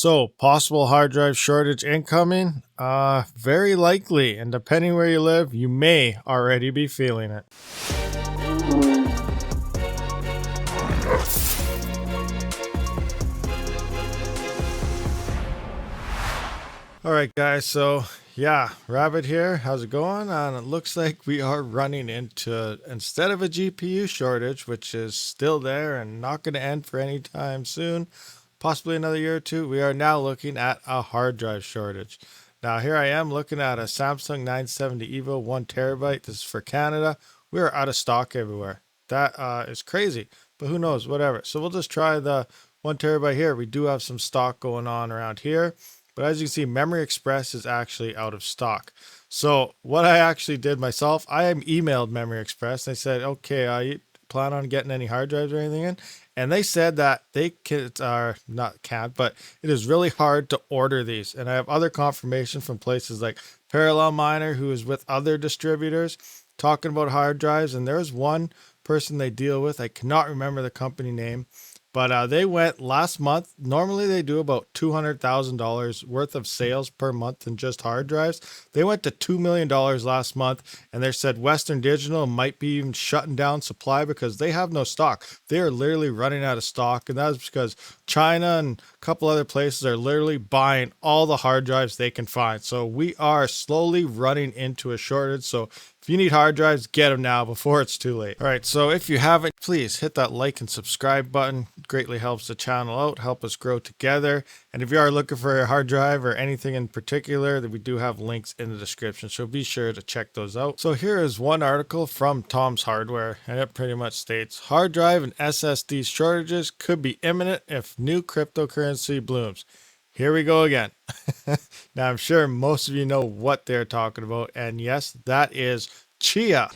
So, possible hard drive shortage incoming? Very likely, and depending where you live, you may already be feeling it. All right, guys, so yeah, Rabid here. How's it going? And it looks like we are running into, instead of a GPU shortage, which is still there and not going to end for any time soon, possibly another year or two, we are now looking at a hard drive shortage. Now, here I am looking at a Samsung 970 EVO 1 terabyte. This is for Canada. We are out of stock everywhere. That is crazy, but who knows, whatever. So we'll just try the 1 terabyte here. We do have some stock going on around here. But as you can see, Memory Express is actually out of stock. So what I actually did myself, I emailed Memory Express. They said, okay, you plan on getting any hard drives or anything in? And they said that they can't, but it is really hard to order these. And I have other confirmation from places like Parallelminer, who is with other distributors, talking about hard drives. And there's one person they deal with. I cannot remember the company name. But they went last month. Normally they do about $200,000 worth of sales per month in just hard drives. They went to $2 million last month, and they said Western Digital might be even shutting down supply because they have no stock. They are literally running out of stock, and that is because China and a couple other places are literally buying all the hard drives they can find. So we are slowly running into a shortage. So if you need hard drives, get them now before it's too late. All right, so if you haven't, please hit that like and subscribe button. It greatly helps the channel out, help us grow together. And if you are looking for a hard drive or anything in particular, that we do have links in the description, so be sure to check those out. So here is one article from Tom's Hardware, and it pretty much states, hard drive and SSD shortages could be imminent if new cryptocurrency blooms. Here we go again. Now, I'm sure most of you know what they're talking about. And yes, that is Chia.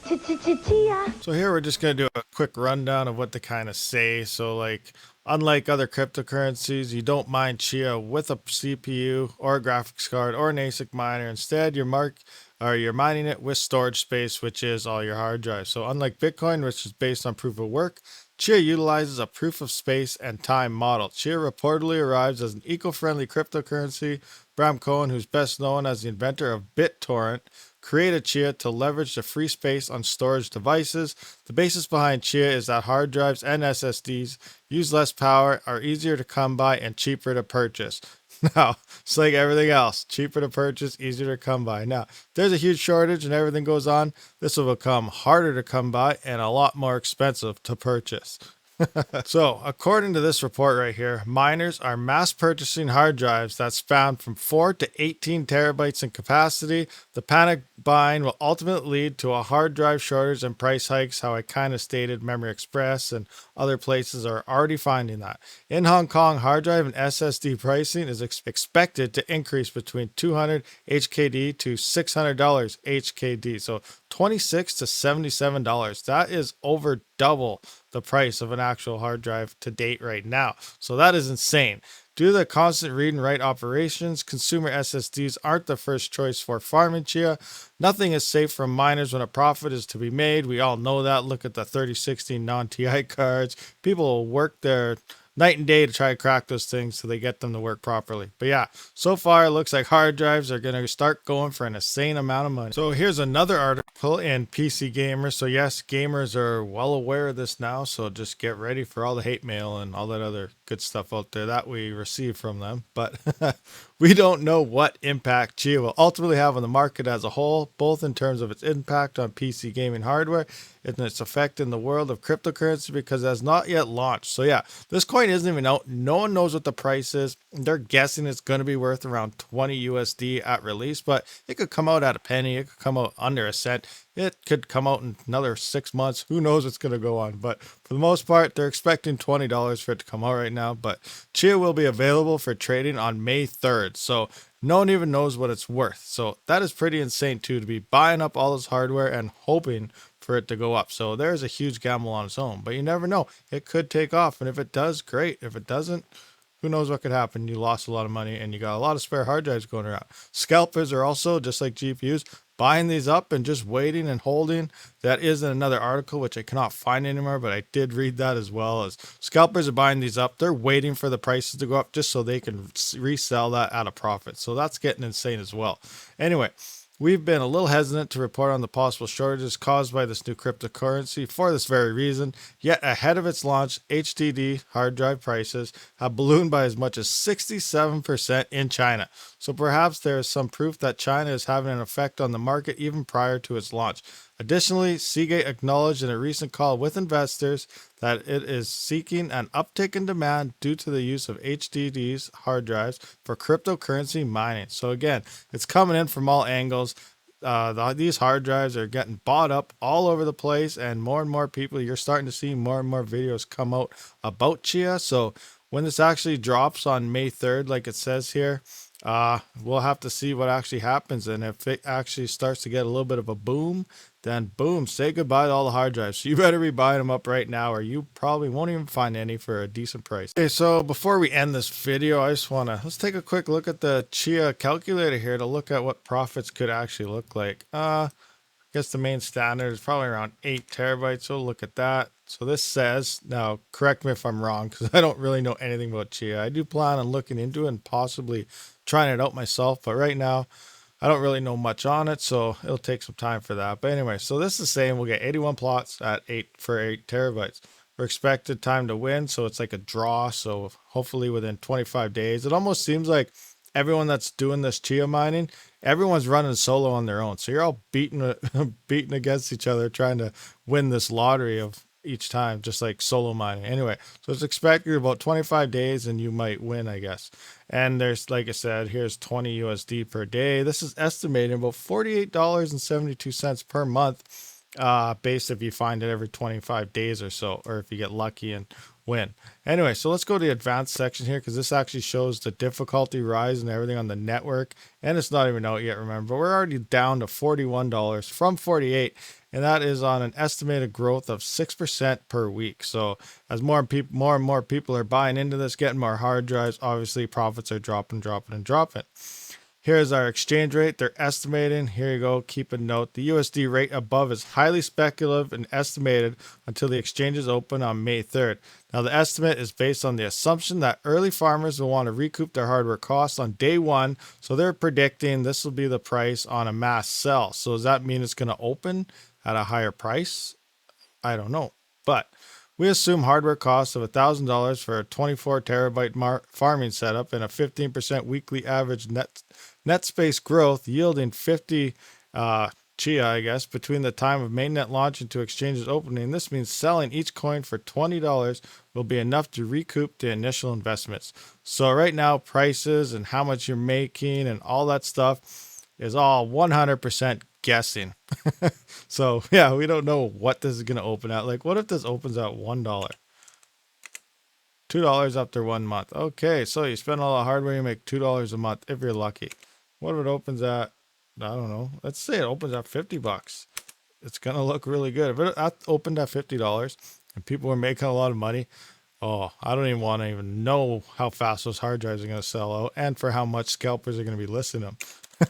So here we're just going to do a quick rundown of what they kind of say. So like, unlike other cryptocurrencies, you don't mine Chia with a CPU or a graphics card or an ASIC miner. Instead, you're mining it with storage space, which is all your hard drives. So unlike Bitcoin, which is based on proof of work, Chia utilizes a proof of space and time model. Chia reportedly arrives as an eco-friendly cryptocurrency. Bram Cohen, who's best known as the inventor of BitTorrent, created Chia to leverage the free space on storage devices. The basis behind Chia is that hard drives and SSDs use less power, are easier to come by, and cheaper to purchase. Now, it's like everything else, cheaper to purchase, easier to come by. Now, if there's a huge shortage and everything goes on, this will become harder to come by and a lot more expensive to purchase. So, according to this report right here, miners are mass purchasing hard drives that span from 4 to 18 terabytes in capacity. The panic buying will ultimately lead to a hard drive shortage and price hikes, how I kind of stated. Memory Express and other places are already finding that. In Hong Kong, hard drive and SSD pricing is expected to increase between 200 HKD to $600 HKD. So $26 to $77. That is over double the price of an actual hard drive to date right now. So that is insane. Due to the constant read and write operations, consumer SSDs aren't the first choice for farming Chia. Nothing is safe from miners when a profit is to be made. We all know that. Look at the 3060 non-TI cards. People will work their night and day to try to crack those things so they get them to work properly. But yeah, so far it looks like hard drives are going to start going for an insane amount of money. So here's another article in PC Gamer. So yes, gamers are well aware of this now, so just get ready for all the hate mail and all that other good stuff out there that we receive from them. But we don't know what impact Chia will ultimately have on the market as a whole, both in terms of its impact on PC gaming hardware and its effect in the world of cryptocurrency, because it has not yet launched. So yeah, this coin isn't even out. No one knows what the price is. They're guessing it's going to be worth around 20 USD at release, but it could come out at a penny. It could come out under a cent. It could come out in another 6 months. Who knows what's going to go on? But for the most part, they're expecting $20 for it to come out right now. But Chia will be available for trading on May 3rd. So no one even knows what it's worth. So that is pretty insane too, to be buying up all this hardware and hoping for it to go up. So there's a huge gamble on its own, but you never know. It could take off. And if it does, great. If it doesn't, who knows what could happen. You lost a lot of money and you got a lot of spare hard drives going around. Scalpers are also, just like GPUs, buying these up and just waiting and holding. That is in another article, which I cannot find anymore, but I did read that as well. As scalpers are buying these up, they're waiting for the prices to go up just so they can resell that at a profit. So that's getting insane as well. Anyway, we've been a little hesitant to report on the possible shortages caused by this new cryptocurrency for this very reason. Yet ahead of its launch, HDD hard drive prices have ballooned by as much as 67% in China. So perhaps there is some proof that China is having an effect on the market even prior to its launch. Additionally, Seagate acknowledged in a recent call with investors that it is seeking an uptick in demand due to the use of HDDs hard drives for cryptocurrency mining. So again, it's coming in from all angles. These hard drives are getting bought up all over the place, and more people, you're starting to see more and more videos come out about Chia. So when this actually drops on May 3rd, like it says here, we'll have to see what actually happens. And if it actually starts to get a little bit of a boom, then boom, say goodbye to all the hard drives. So you better be buying them up right now, or you probably won't even find any for a decent price. Okay, so before we end this video, I just let's take a quick look at the Chia calculator here to look at what profits could actually look like. I guess the main standard is probably around 8 terabytes. So we'll look at that. So this says, now correct me if I'm wrong, because I don't really know anything about Chia. I do plan on looking into it and possibly trying it out myself, but right now I don't really know much on it, so it'll take some time for that. But anyway, so this is saying we'll get 81 plots at 8 terabytes. We're expected time to win, so it's like a draw. So hopefully within 25 days. It almost seems like everyone that's doing this Chia mining, everyone's running solo on their own. So you're all beating against each other, trying to win this lottery of each time, just like solo mining. Anyway, so it's expected about 25 days and you might win, I guess. And there's, like I said, here's 20 USD per day. This is estimated about $48.72 per month, based if you find it every 25 days or so, or if you get lucky and win. Anyway, so let's go to the advanced section here, because this actually shows the difficulty rise and everything on the network, and it's not even out yet, remember, but we're already down to $41 from 48, and that is on an estimated growth of 6% per week. So as more and more people are buying into this, getting more hard drives, obviously profits are dropping. Here's our exchange rate. They're estimating. Here you go. Keep a note. The USD rate above is highly speculative and estimated until the exchanges open on May 3rd. Now, the estimate is based on the assumption that early farmers will want to recoup their hardware costs on day one. So they're predicting this will be the price on a mass sell. So does that mean it's going to open at a higher price? I don't know. But we assume hardware costs of $1,000 for a 24 terabyte farming setup and a 15% weekly average net space growth, yielding 50 Chia, I guess, between the time of mainnet launch into exchanges opening. This means selling each coin for $20 will be enough to recoup the initial investments. So right now, prices and how much you're making and all that stuff is all 100% guessing. So yeah, we don't know what this is going to open at. Like, what if this opens at $1? $2 after 1 month. Okay, so you spend all the hardware, you make $2 a month if you're lucky. What if it opens at, I don't know, let's say it opens at $50. It's going to look really good. If it opened at $50 and people were making a lot of money, oh, I don't even want to even know how fast those hard drives are going to sell out and for how much scalpers are going to be listing them.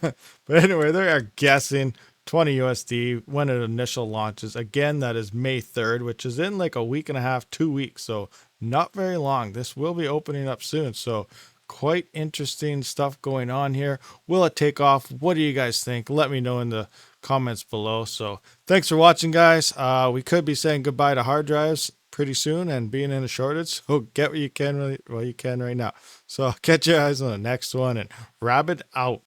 But anyway, they are guessing 20 USD when it initial launches. Again, that is May 3rd, which is in like a week and a half, 2 weeks. So not very long. This will be opening up soon. So quite interesting stuff going on here. Will it take off? What do you guys think? Let me know in the comments below. So thanks for watching, guys. We could be saying goodbye to hard drives pretty soon and being in a shortage. So get what you can while you can right now. So I'll catch you guys on the next one, and Rabid out.